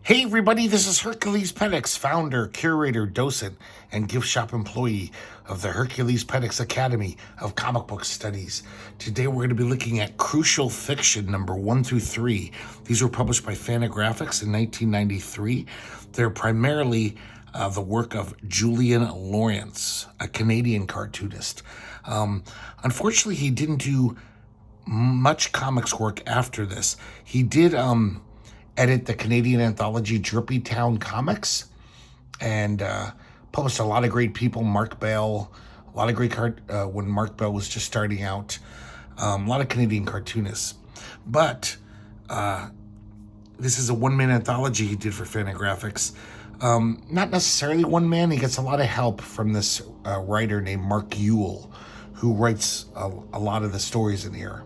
Hey everybody, this is herculespetix, founder, curator, docent, and gift shop employee of the herculespetix Academy of Comic Book Studies. Today we're going to be looking at Crucial Fiction number 1 through 3. These were published by Fantagraphics in 1993. They're primarily the work of Julian Lawrence, a Canadian cartoonist. Unfortunately, he didn't do much comics work after this. He did edit the Canadian anthology Drippy Town Comics and published a lot of great people. Mark Bell, a lot of great when Mark Bell was just starting out, a lot of Canadian cartoonists. But this is a one-man anthology he did for Fantagraphics. Not necessarily one man. He gets a lot of help from this writer named Mark Yule, who writes a lot of the stories in here.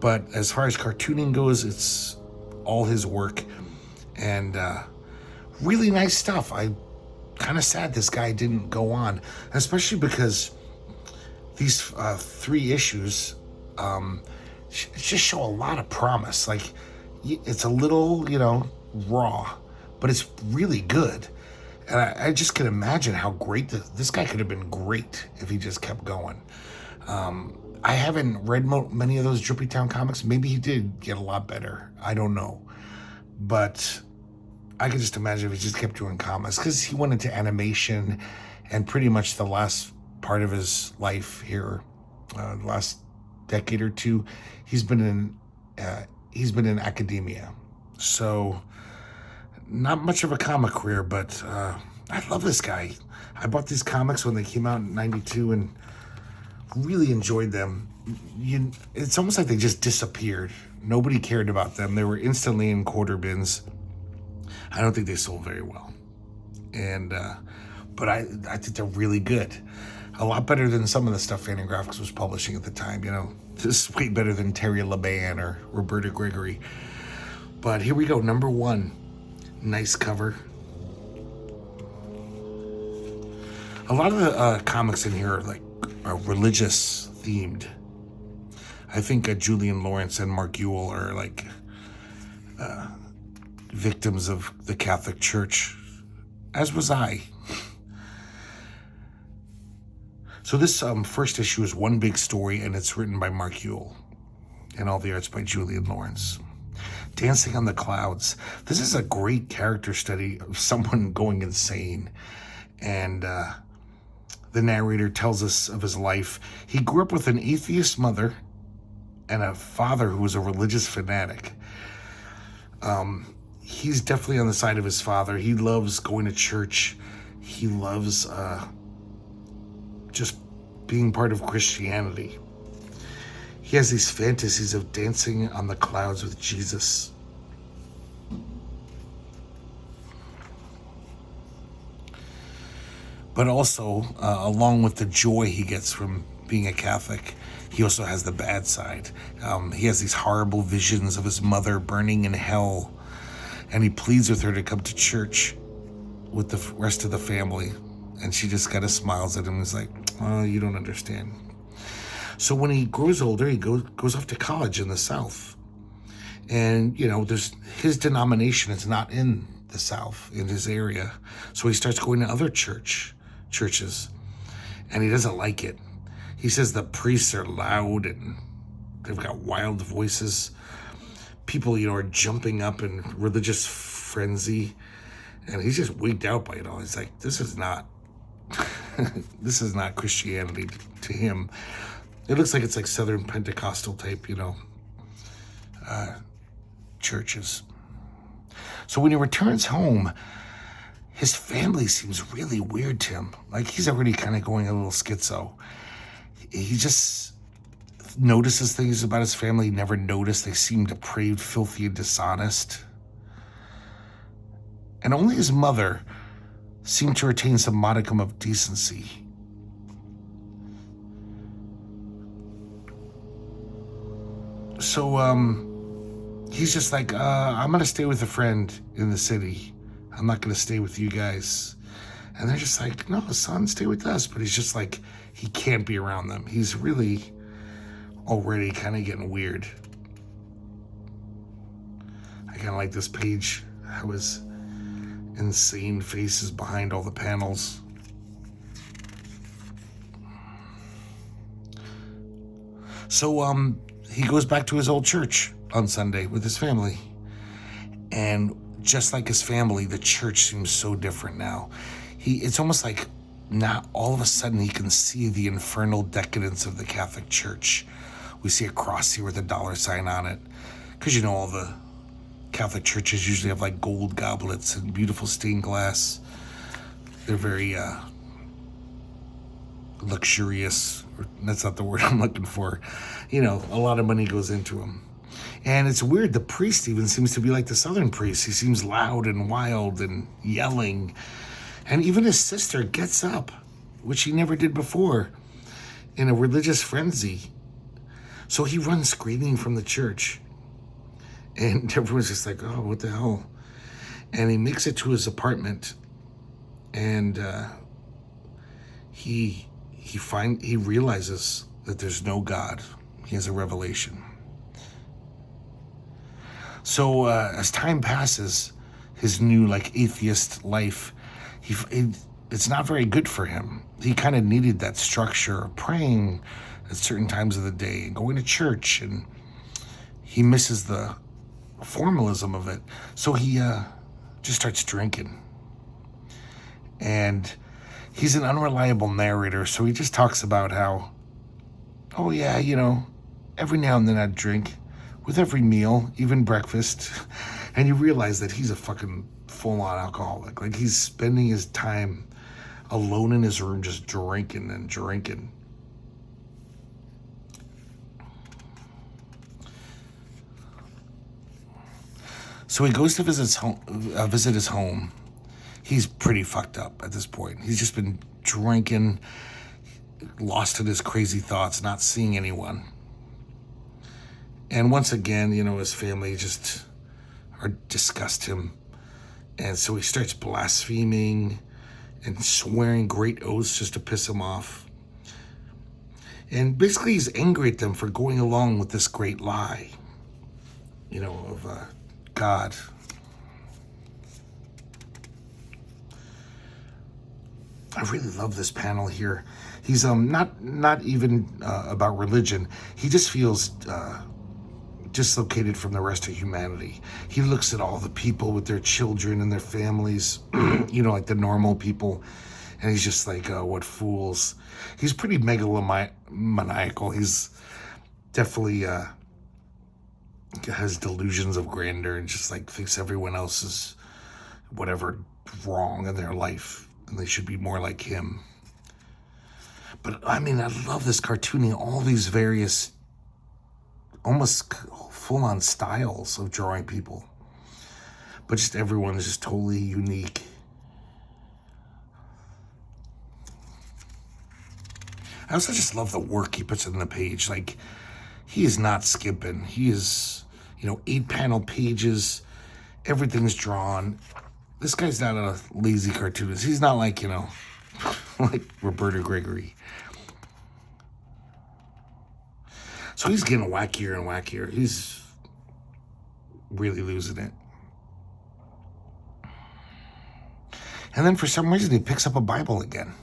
But as far as cartooning goes, it's all his work, and really nice stuff. I'm kind of sad this guy didn't go on, especially because these 3 issues just show a lot of promise. Like, it's a little, raw, but it's really good. And I just can imagine how great this guy could have been great if he just kept going. I haven't read many of those Drippy Town comics. Maybe he did get a lot better. I don't know. But I could just imagine if he just kept doing comics, because he went into animation, and pretty much the last part of his life here, the last decade or two, he's been in academia. So not much of a comic career, but I love this guy. I bought these comics when they came out in '92 and really enjoyed them. It's almost like they just disappeared. Nobody cared about them. They were instantly in quarter bins. I don't think they sold very well. And but I think they're really good. A lot better than some of the stuff Fantagraphics was publishing at the time. This is way better than Terry Laban or Roberta Gregory. But here we go, number 1. Nice cover. A lot of the comics in here are religious themed. I think Julian Lawrence and Mark Yule are victims of the Catholic Church, as was I. So this first issue is one big story, and it's written by Mark Yule, and all the art's by Julian Lawrence. Dancing on the Clouds. This is a great character study of someone going insane, and the narrator tells us of his life. He grew up with an atheist mother and a father who was a religious fanatic. He's definitely on the side of his father. He loves going to church. He loves just being part of Christianity. He has these fantasies of dancing on the clouds with Jesus. But also, along with the joy he gets from being a Catholic, he also has the bad side. He has these horrible visions of his mother burning in hell, and he pleads with her to come to church with the rest of the family, and she just kind of smiles at him and is like, "Oh, you don't understand." So when he grows older, he goes off to college in the South, and there's his denomination is not in the South, in his area, so he starts going to other churches, and he doesn't like it. He says the priests are loud and they've got wild voices. People, are jumping up in religious frenzy, and he's just wigged out by it all. He's like, this is not Christianity to him. It looks like it's like Southern Pentecostal type, churches. So when he returns home, his family seems really weird to him. Like, he's already kind of going a little schizo. He just notices things about his family he never noticed. They seem depraved, filthy, and dishonest. And only his mother seemed to retain some modicum of decency. So, he's just like, I'm going to stay with a friend in the city. I'm not going to stay with you guys. And they're just like, no, son, stay with us. But he's just like, he can't be around them. He's really already kind of getting weird. I kind of like this page, how his insane faces behind all the panels. So he goes back to his old church on Sunday with his family. And just like his family, the church seems so different now. It's almost like now all of a sudden he can see the infernal decadence of the Catholic Church. We see a cross here with a $sign on it. Because all the Catholic churches usually have like gold goblets and beautiful stained glass. They're very luxurious. That's not the word I'm looking for. A lot of money goes into them. And it's weird, the priest even seems to be like the Southern priest. He seems loud and wild and yelling. And even his sister gets up, which he never did before, in a religious frenzy. So he runs screaming from the church. And everyone's just like, oh, what the hell? And he makes it to his apartment. And he realizes that there's no God. He has a revelation. So as time passes, his new atheist life, it's not very good for him. He kind of needed that structure of praying at certain times of the day and going to church, and he misses the formalism of it. So he just starts drinking. And he's an unreliable narrator, so he just talks about how, oh yeah, every now and then I'd drink. With every meal, even breakfast. And you realize that he's a fucking full-on alcoholic. Like, he's spending his time alone in his room just drinking and drinking. So he goes to visit his home. He's pretty fucked up at this point. He's just been drinking, lost in his crazy thoughts, not seeing anyone. And once again, his family just disgust him. And so he starts blaspheming and swearing great oaths just to piss him off. And basically he's angry at them for going along with this great lie, of God. I really love this panel here. He's not even about religion. He just feels dislocated from the rest of humanity. He looks at all the people with their children and their families, like the normal people, and he's just like, what fools. He's pretty megalomaniacal. He's definitely has delusions of grandeur and just thinks everyone else is whatever wrong in their life and they should be more like him. But I love this cartooning, all these various almost full-on styles of drawing people, but just everyone is just totally unique. I also just love the work he puts in the page. He is not skimping. He is, 8-panel pages. Everything's drawn. This guy's not a lazy cartoonist. He's not like Roberto Gregory. So he's getting wackier and wackier. He's really losing it. And then for some reason, he picks up a Bible again.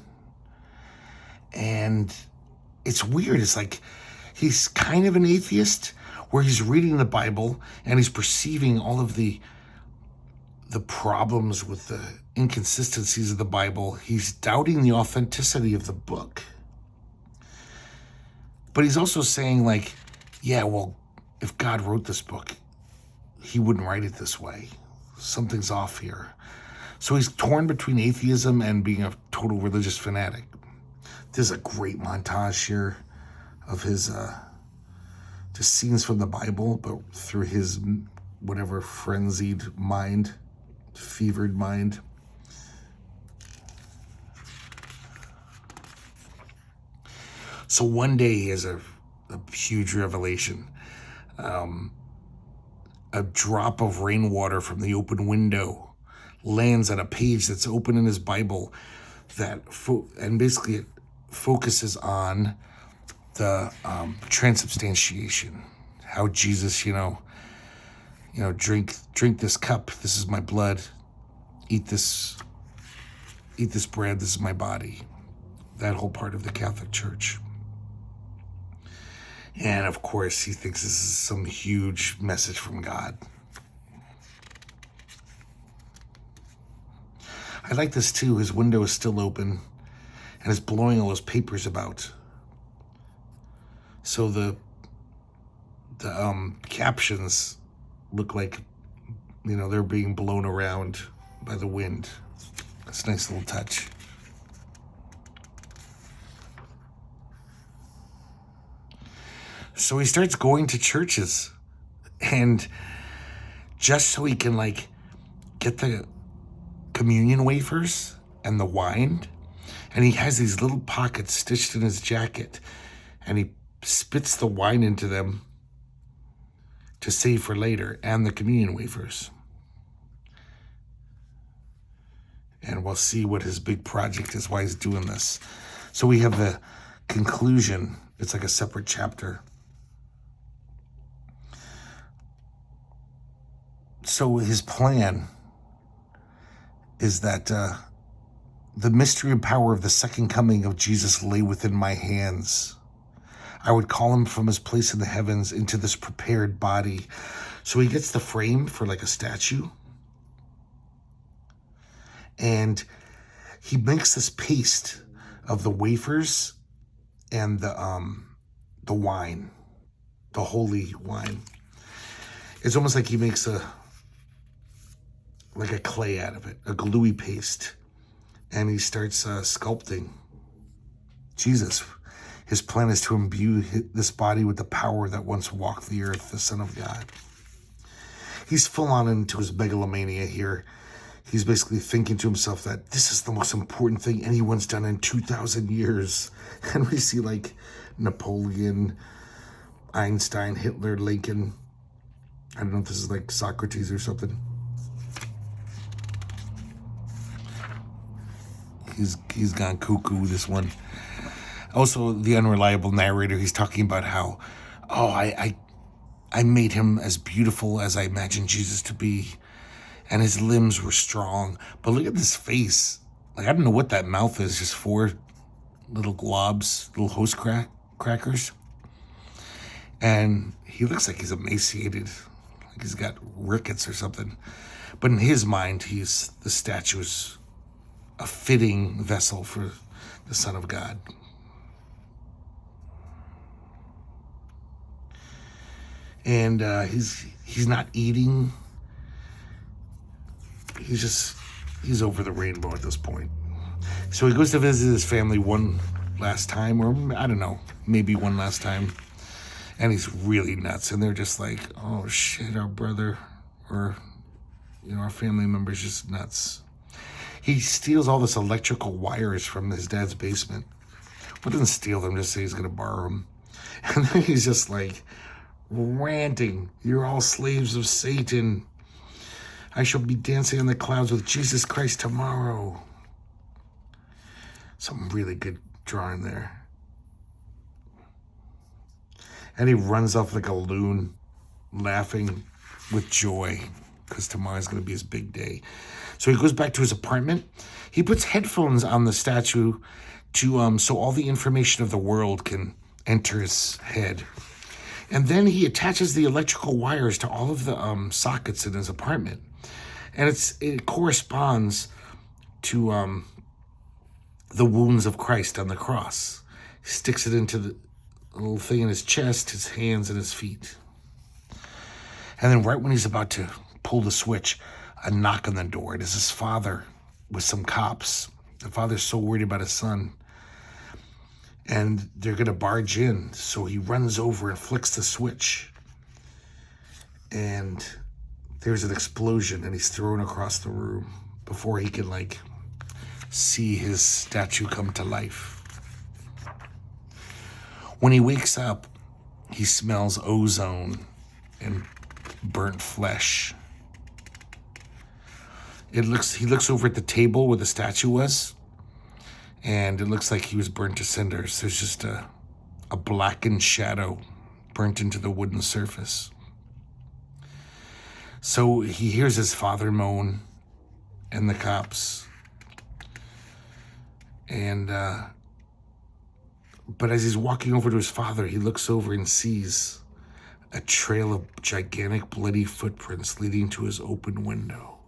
And it's weird. It's like he's kind of an atheist where he's reading the Bible and he's perceiving all of the problems with the inconsistencies of the Bible. He's doubting the authenticity of the book. But he's also saying yeah, well, if God wrote this book, he wouldn't write it this way. Something's off here. So he's torn between atheism and being a total religious fanatic. There's a great montage here of his just scenes from the Bible, but through his whatever frenzied mind, fevered mind. So one day he has a huge revelation. A drop of rainwater from the open window lands on a page that's open in his Bible and basically it focuses on the transubstantiation. How Jesus, drink this cup. This is my blood. eat this bread, this is my body. That whole part of the Catholic Church. And of course, he thinks this is some huge message from God. I like this too. His window is still open and is blowing all those papers about. So the captions look like, they're being blown around by the wind. That's a nice little touch. So he starts going to churches, and just so he can get the communion wafers and the wine, and he has these little pockets stitched in his jacket, and he spits the wine into them to save for later, and the communion wafers. And we'll see what his big project is, why he's doing this. So we have the conclusion. It's like a separate chapter. So his plan is that the mystery and power of the second coming of Jesus lay within my hands. I would call him from his place in the heavens into this prepared body. So he gets the frame for like a statue. And he makes this paste of the wafers and the wine, the holy wine. It's almost like he makes a clay out of it, a gluey paste. And he starts sculpting Jesus. His plan is to imbue this body with the power that once walked the earth, the Son of God. He's full on into his megalomania here. He's basically thinking to himself that this is the most important thing anyone's done in 2,000 years. And we see Napoleon, Einstein, Hitler, Lincoln. I don't know if this is like Socrates or something. He's gone cuckoo, this one. Also, the unreliable narrator, he's talking about how, I made him as beautiful as I imagined Jesus to be, and his limbs were strong. But look at this face. I don't know what that mouth is, just 4 little globs, little host crackers. And he looks like he's emaciated, like he's got rickets or something. But in his mind, the statue is a fitting vessel for the Son of God. And he's not eating. He's over the rainbow at this point. So he goes to visit his family one last time, or I don't know, maybe one last time. And he's really nuts. And they're just like, oh shit, our brother, or, our family member's just nuts. He steals all this electrical wires from his dad's basement. Well, doesn't steal them, just say he's going to borrow them. And then he's just like ranting, you're all slaves of Satan. I shall be dancing on the clouds with Jesus Christ tomorrow. Some really good drawing there. And he runs off like a loon, laughing with joy, because tomorrow's going to be his big day. So he goes back to his apartment. He puts headphones on the statue to so all the information of the world can enter his head. And then he attaches the electrical wires to all of the sockets in his apartment. And it corresponds to the wounds of Christ on the cross. He sticks it into the little thing in his chest, his hands, and his feet. And then right when he's about to pull the switch, a knock on the door. It is his father with some cops. The father's so worried about his son. And they're going to barge in. So he runs over and flicks the switch. And there's an explosion, and he's thrown across the room before he can, see his statue come to life. When he wakes up, he smells ozone and burnt flesh. He looks over at the table where the statue was, and it looks like he was burnt to cinders. There's just a blackened shadow burnt into the wooden surface. So he hears his father moan, and the cops. And, but as he's walking over to his father, he looks over and sees a trail of gigantic bloody footprints leading to his open window.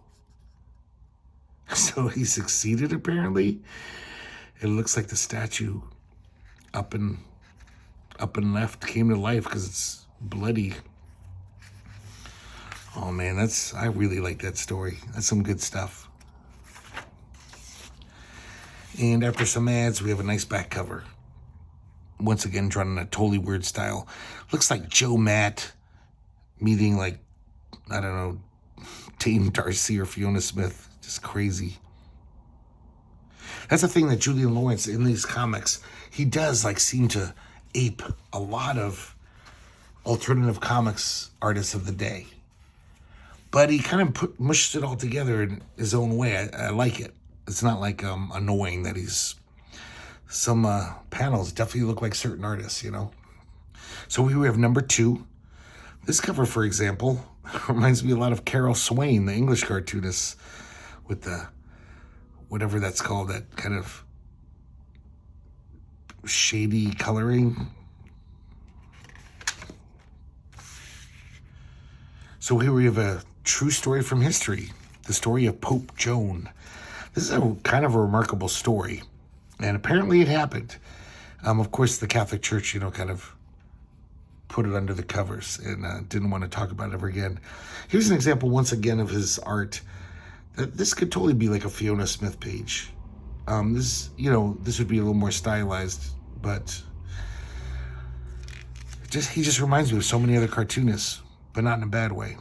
So he succeeded, apparently. It looks like the statue up and left came to life because it's bloody. Oh man, I really like that story. That's some good stuff. And after some ads, we have a nice back cover. Once again, drawn in a totally weird style. Looks like Joe Matt meeting, like, I don't know, Dame Darcy or Fiona Smith. Just crazy. That's the thing that Julian Lawrence, in these comics, he does, like, seem to ape a lot of alternative comics artists of the day. But he kind of mushed it all together in his own way. I like it. It's not, like, annoying that he's... Some panels definitely look like certain artists, you know. So we have number 2. This cover, for example, reminds me a lot of Carol Swain, the English cartoonist, with the, whatever that's called, that kind of shady coloring. So here we have a true story from history, the story of Pope Joan. This is a kind of a remarkable story. And apparently it happened. Of course, the Catholic Church, you know, kind of put it under the covers and didn't want to talk about it ever again. Here's an example, once again, of his art. This could totally be like a Fiona Smith page. This would be a little more stylized, but he just reminds me of so many other cartoonists, but not in a bad way.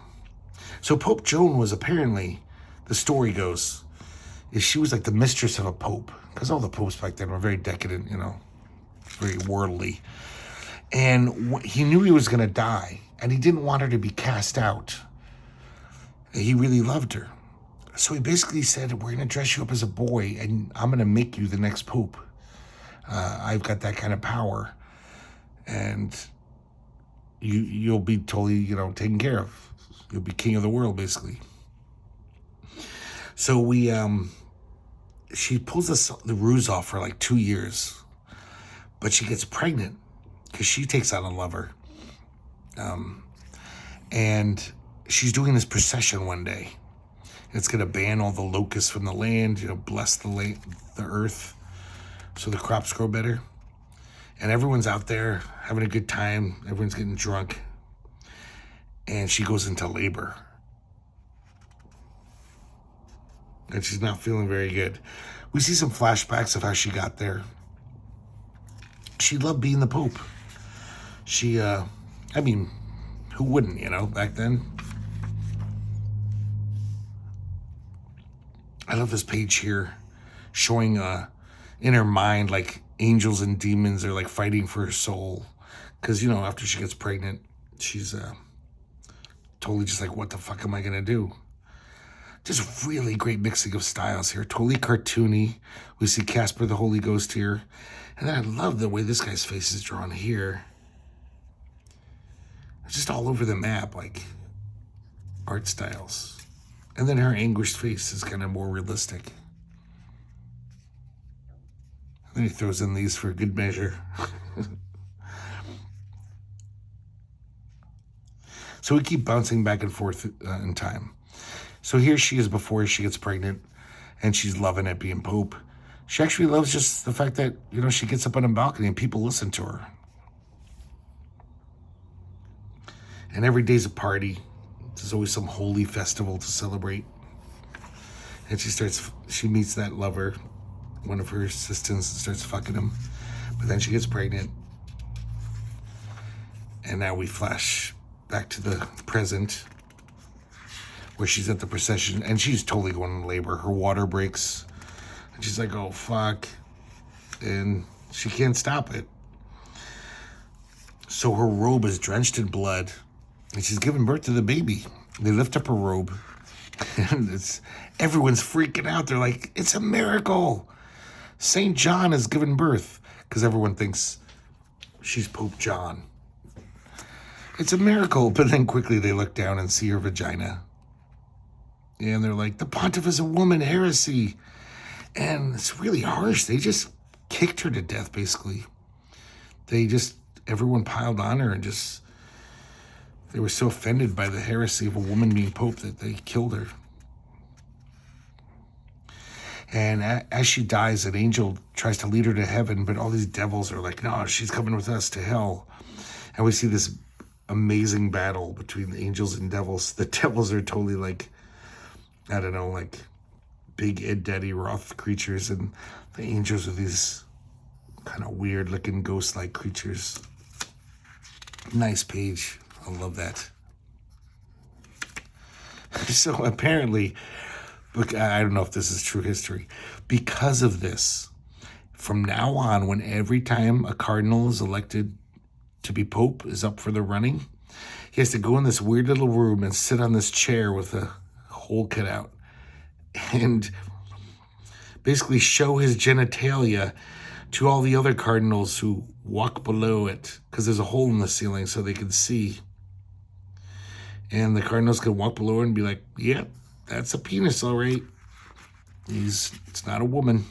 So Pope Joan was apparently, the story goes, is she was like the mistress of a pope. Because all the popes back then were very decadent, you know, very worldly. And he knew he was going to die, and he didn't want her to be cast out. He really loved her. So he basically said, we're going to dress you up as a boy, and I'm going to make you the next pope. I've got that kind of power. And you'll be totally, you know, taken care of. You'll be king of the world, basically. So she pulls the ruse off for like 2 years, but she gets pregnant because she takes on a lover. And she's doing this procession one day. It's going to ban all the locusts from the land, you know, bless the earth so the crops grow better. And everyone's out there having a good time. Everyone's getting drunk. And she goes into labor. And she's not feeling very good. We see some flashbacks of how she got there. She loved being the Pope. Who wouldn't, you know, back then? I love this page here showing in her mind, like, angels and demons are, like, fighting for her soul. Because, you know, after she gets pregnant, she's totally just like, what the fuck am I going to do? Just really great mixing of styles here. Totally cartoony. We see Casper the Holy Ghost here. And then I love the way this guy's face is drawn here. It's just all over the map, like art styles. And then her anguished face is kind of more realistic. And then he throws in these for good measure. So we keep bouncing back and forth in time. So here she is before she gets pregnant, and she's loving it being Pope. She actually loves just the fact that, you know, she gets up on a balcony and people listen to her. And every day's a party. There's always some holy festival to celebrate. And she meets that lover, one of her assistants, and starts fucking him. But then she gets pregnant. And now we flash back to the present, where she's at the procession, and she's totally going into labor. Her water breaks, and she's like, oh, fuck. And she can't stop it. So her robe is drenched in blood, and she's giving birth to the baby. They lift up her robe, and everyone's freaking out. They're like, it's a miracle. St. John has given birth, because everyone thinks she's Pope John. It's a miracle, but then quickly they look down and see her vagina. And they're like, the pontiff is a woman, heresy. And it's really harsh. They just kicked her to death, basically. Everyone piled on her and they were so offended by the heresy of a woman being pope that they killed her. And as she dies, an angel tries to lead her to heaven, but all these devils are like, no, she's coming with us to hell. And we see this amazing battle between the angels and devils. The devils are totally like, I don't know, like big Ed Daddy Roth creatures, and the angels are these kind of weird looking ghost-like creatures. Nice page. I love that. So apparently, look, I don't know if this is true history. Because of this, from now on, when every time a cardinal is elected to be pope, is up for the running, he has to go in this weird little room and sit on this chair with a hole cut out and basically show his genitalia to all the other cardinals who walk below it, because there's a hole in the ceiling so they can see. And the cardinals can walk below and be like, yep, that's a penis, all right. It's not a woman.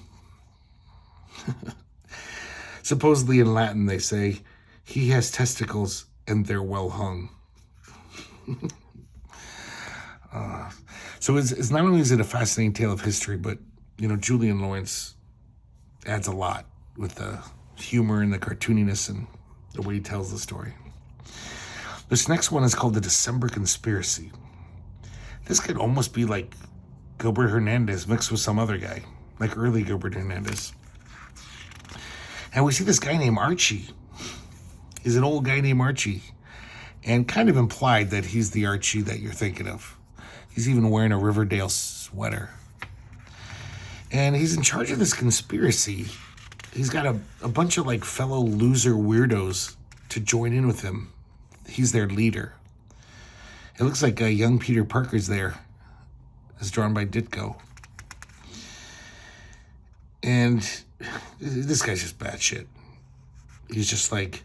Supposedly in Latin, they say, he has testicles and they're well hung. So it's not only is it a fascinating tale of history, but, Julian Lawrence adds a lot with the humor and the cartooniness and the way he tells the story. This next one is called The December Conspiracy. This could almost be like Gilbert Hernandez mixed with some other guy, like early Gilbert Hernandez. And we see this guy named Archie. He's an old guy named Archie, and kind of implied that he's the Archie that you're thinking of. He's even wearing a Riverdale sweater. And he's in charge of this conspiracy. He's got a bunch of like fellow loser weirdos to join in with him. He's their leader. It looks like a young Peter Parker's there. It's drawn by Ditko. And this guy's just batshit. He's just like,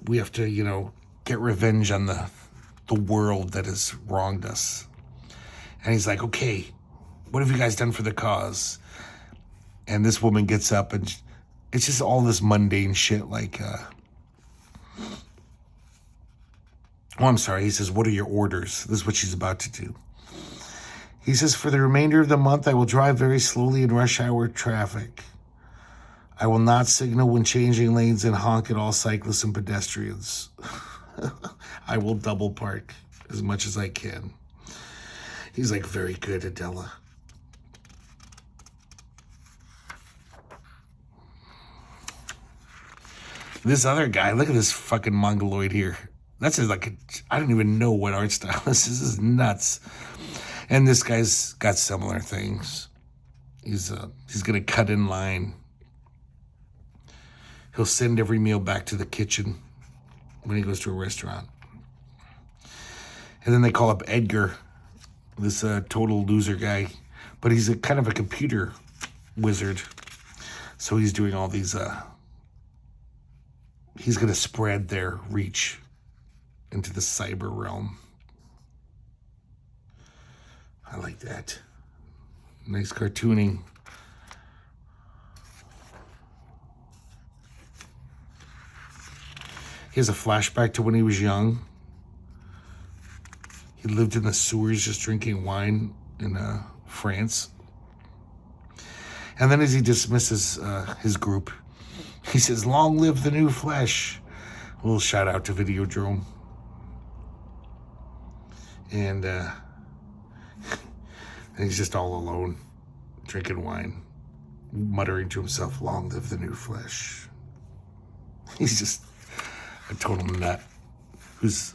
we have to, get revenge on the world that has wronged us. And he's like, okay, what have you guys done for the cause? And this woman gets up, and it's just all this mundane shit like, I'm sorry. He says, what are your orders? This is what she's about to do. He says, for the remainder of the month, I will drive very slowly in rush hour traffic. I will not signal when changing lanes and honk at all cyclists and pedestrians. I will double park as much as I can. He's like, very good, Adela. This other guy, look at this fucking mongoloid here. That's just like, I don't even know what art style this is. This is nuts. And this guy's got similar things. He's going to cut in line. He'll send every meal back to the kitchen when he goes to a restaurant. And then they call up Edgar, this total loser guy. But he's kind of a computer wizard. So he's doing all these, he's going to spread their reach into the cyber realm. I like that. Nice cartooning. He has a flashback to when he was young. He lived in the sewers just drinking wine in France. And then as he dismisses his group, he says, long live the new flesh. A little shout out to Videodrome. And he's just all alone, drinking wine, muttering to himself, long live the new flesh. He's just a total nut who's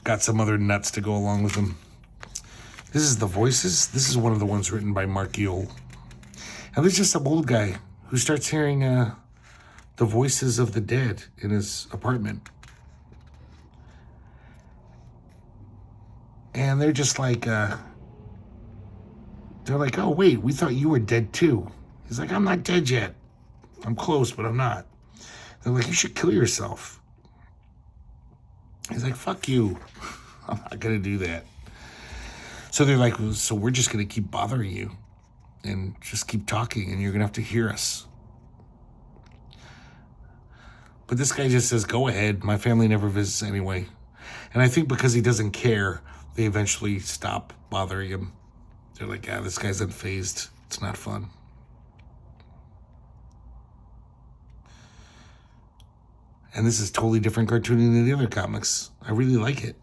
got some other nuts to go along with him. This is The Voices. This is one of the ones written by Mark Yule. And there's just some old guy who starts hearing the voices of the dead in his apartment. And they're just like, they're like, oh, wait, we thought you were dead too. He's like, I'm not dead yet. I'm close, but I'm not. They're like, you should kill yourself. He's like, fuck you. I'm not going to do that. So they're like, so we're just going to keep bothering you and just keep talking, and you're going to have to hear us. But this guy just says, go ahead. My family never visits anyway. And I think because he doesn't care, they eventually stop bothering him. They're like, yeah, this guy's unfazed. It's not fun. And this is totally different cartooning than the other comics. I really like it.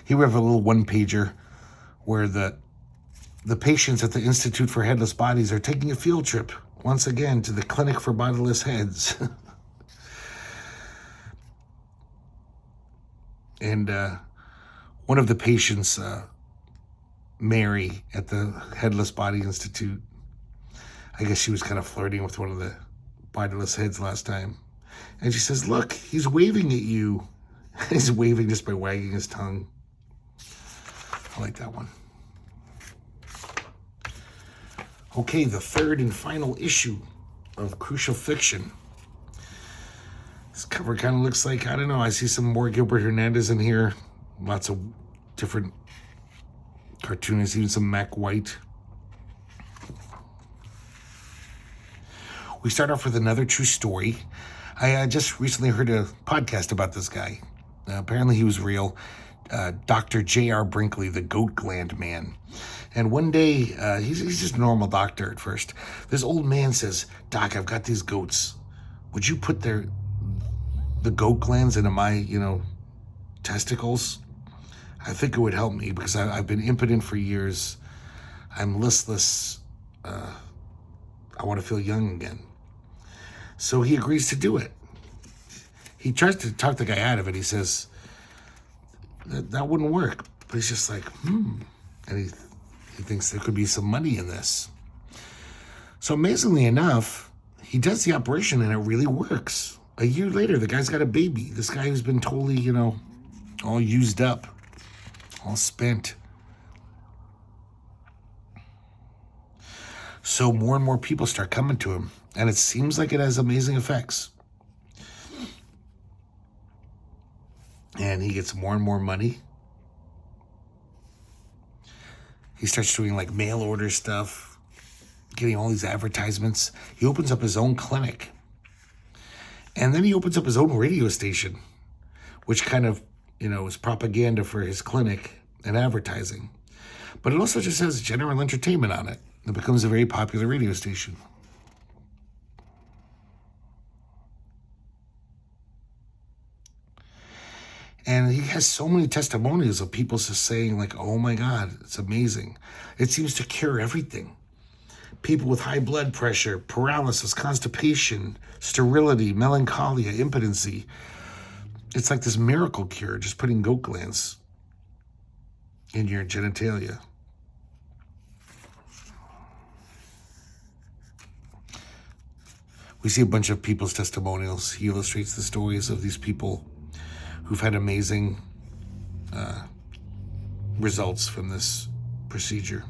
Here we have a little one-pager where the patients at the Institute for Headless Bodies are taking a field trip, once again, to the Clinic for Bodiless Heads. And one of the patients, Mary, at the Headless Body Institute, I guess she was kind of flirting with one of the bodiless heads last time. And she says, look, he's waving at you. He's waving just by wagging his tongue. I like that one. Okay, the third and final issue of Crucial Fiction. This cover kind of looks like, I don't know, I see some more Gilbert Hernandez in here. Lots of different cartoonists, even some Mac White. We start off with another true story. I just recently heard a podcast about this guy. Apparently he was real. Dr. J.R. Brinkley, the goat gland man. And one day, he's just a normal doctor at first. This old man says, Doc, I've got these goats. Would you put the goat glands into my, testicles? I think it would help me because I've been impotent for years. I'm listless. I want to feel young again. So he agrees to do it. He tries to talk the guy out of it. He says, that wouldn't work. But he's just like, And he thinks there could be some money in this. So amazingly enough, he does the operation and it really works. A year later, the guy's got a baby. This guy who's been totally, all used up, all spent. So more and more people start coming to him, and it seems like it has amazing effects. And he gets more and more money. He starts doing like mail order stuff, getting all these advertisements. He opens up his own clinic. And then he opens up his own radio station, which kind of, is propaganda for his clinic and advertising. But it also just has general entertainment on it. It becomes a very popular radio station. And he has so many testimonials of people just saying like, oh my God, it's amazing. It seems to cure everything. People with high blood pressure, paralysis, constipation, sterility, melancholia, impotency. It's like this miracle cure, just putting goat glands in your genitalia. We see a bunch of people's testimonials. He illustrates the stories of these people who've had amazing results from this procedure.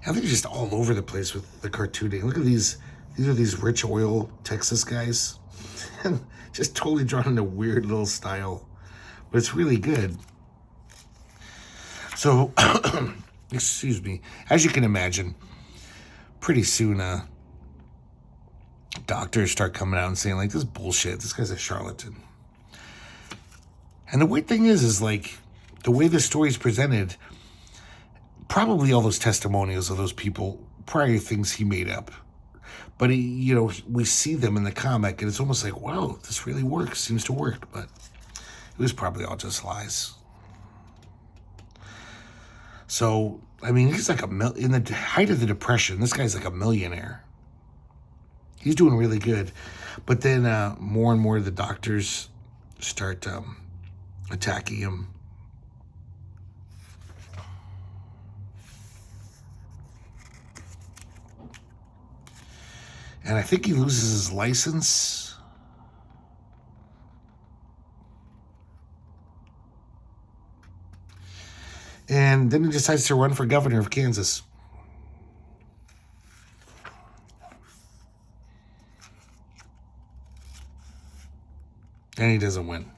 I think just all over the place with the cartooning. Look at these. These are these rich oil Texas guys. Just totally drawn in a weird little style. But it's really good. So, excuse me. As you can imagine, pretty soon doctors start coming out and saying, like, this is bullshit. This guy's a charlatan. And the weird thing is like, the way the story is presented, probably all those testimonials of those people, probably things he made up. But, we see them in the comic, and it's almost like, wow, this really works, seems to work. But it was probably all just lies. So, I mean, he's like in the height of the Depression, this guy's like a millionaire. He's doing really good. But then more and more of the doctors start attacking him. And I think he loses his license. And then he decides to run for governor of Kansas. And he doesn't win.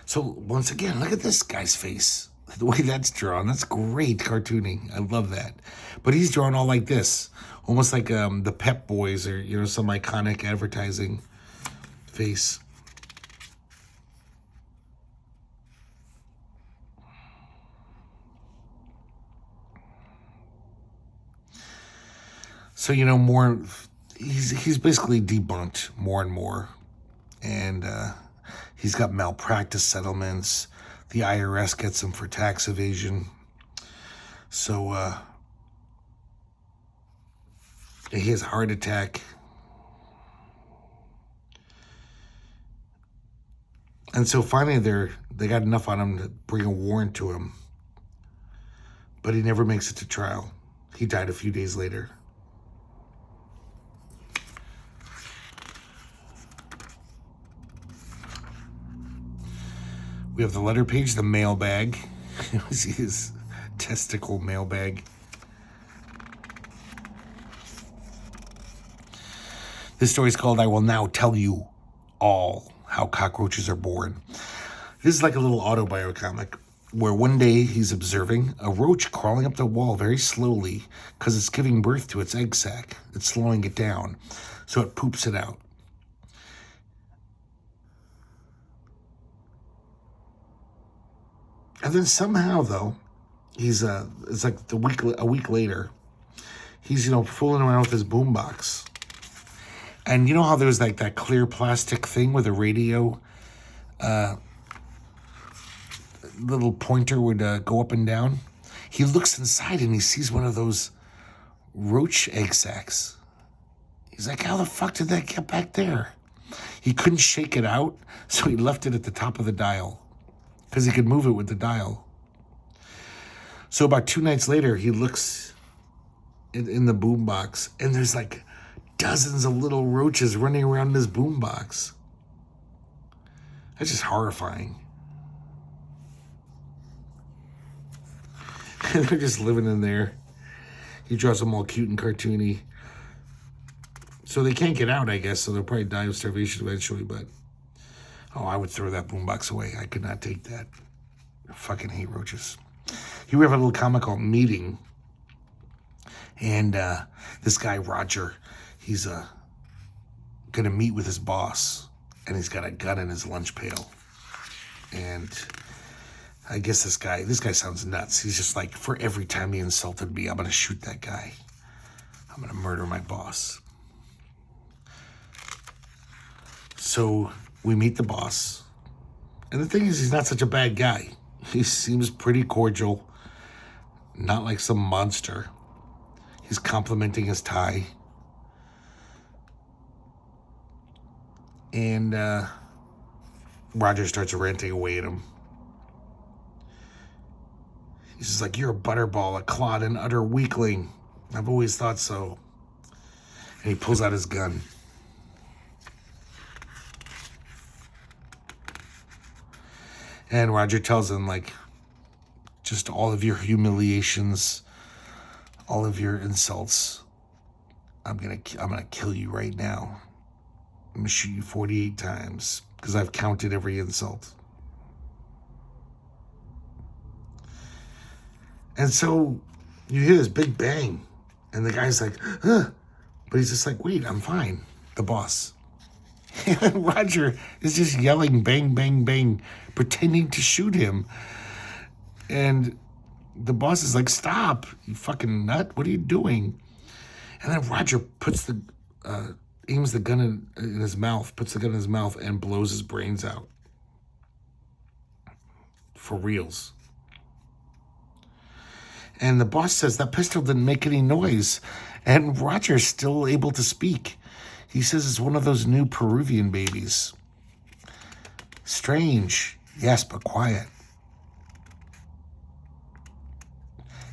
So once again, look at this guy's face. The way that's drawn, that's great cartooning. I love that. But he's drawn all like this, almost like the Pep Boys or, you know, some iconic advertising face. So, you know, more, he's basically debunked more and more. And he's got malpractice settlements. The IRS gets him for tax evasion. So he has a heart attack. And so finally they got enough on him to bring a warrant to him. But he never makes it to trial. He died a few days later. We have the letter page, the mailbag. It was his testicle mailbag. This story is called I Will Now Tell You All How Cockroaches Are Born. This is like a little autobio comic where one day he's observing a roach crawling up the wall very slowly because it's giving birth to its egg sac. It's slowing it down, so it poops it out. And then somehow, though, he's it's like a week later, he's, you know, fooling around with his boombox. And you know how there's like that clear plastic thing with a radio, little pointer would go up and down? He looks inside and he sees one of those roach egg sacs. He's like, how the fuck did that get back there? He couldn't shake it out, so he left it at the top of the dial, because he could move it with the dial. So about 2 nights later, he looks in the boombox, and there's like dozens of little roaches running around in his boombox. That's just horrifying. And they're just living in there. He draws them all cute and cartoony. So they can't get out, I guess, so they'll probably die of starvation eventually, but oh, I would throw that boombox away. I could not take that. I fucking hate roaches. Here we have a little comic called Meeting. And this guy, Roger, he's going to meet with his boss. And he's got a gun in his lunch pail. And I guess this guy sounds nuts. He's just like, for every time he insulted me, I'm going to shoot that guy. I'm going to murder my boss. So we meet the boss. And the thing is, he's not such a bad guy. He seems pretty cordial. Not like some monster. He's complimenting his tie. And Roger starts ranting away at him. He's just like, you're a butterball, a clod, an utter weakling. I've always thought so. And he pulls out his gun. And Roger tells him, like, just all of your humiliations, all of your insults, I'm gonna kill you right now. I'm gonna shoot you 48 times because I've counted every insult. And so you hear this big bang, and the guy's like, huh. But he's just like, wait, I'm fine. The boss. And Roger is just yelling bang, bang, bang, pretending to shoot him. And the boss is like, stop, you fucking nut. What are you doing? And then Roger puts aims the gun in his mouth, puts the gun in his mouth and blows his brains out. For reals. And the boss says that pistol didn't make any noise. And Roger's still able to speak. He says it's one of those new Peruvian babies. Strange, yes, but quiet.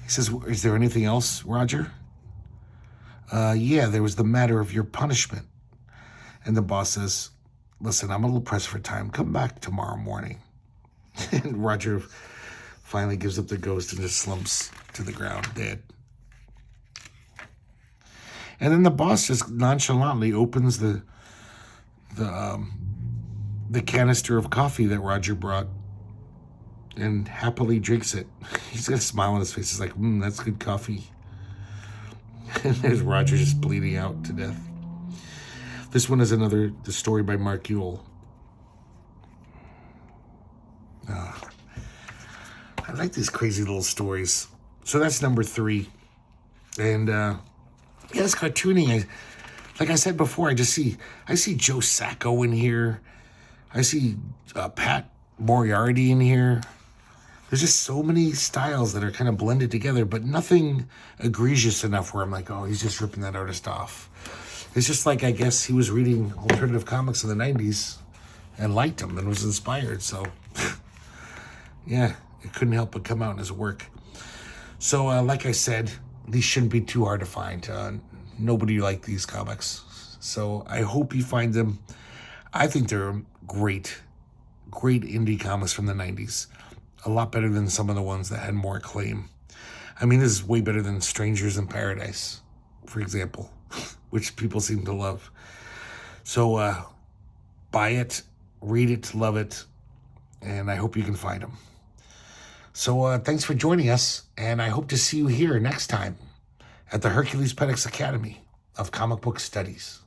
He says, is there anything else, Roger? Yeah, there was the matter of your punishment. And the boss says, listen, I'm a little pressed for time. Come back tomorrow morning. And Roger finally gives up the ghost and just slumps to the ground, dead. And then the boss just nonchalantly opens the the canister of coffee that Roger brought and happily drinks it. He's got a smile on his face. He's like, that's good coffee. And there's Roger just bleeding out to death. This one is the story by Mark Ewell. I like these crazy little stories. So that's number 3. And it's cartooning. Like I said before, I see Joe Sacco in here. I see Pat Moriarty in here. There's just so many styles that are kind of blended together, but nothing egregious enough where I'm like, oh, he's just ripping that artist off. It's just like, I guess he was reading alternative comics in the 90s and liked them and was inspired. So, yeah, it couldn't help but come out in his work. So, like I said, these shouldn't be too hard to find. Nobody liked these comics. So I hope you find them. I think they're great indie comics from the 90s. A lot better than some of the ones that had more acclaim. I mean, this is way better than Strangers in Paradise, for example, which people seem to love. So buy it, read it, love it, and I hope you can find them. So thanks for joining us, and I hope to see you here next time at the Herculespetix Academy of Comic Book Studies.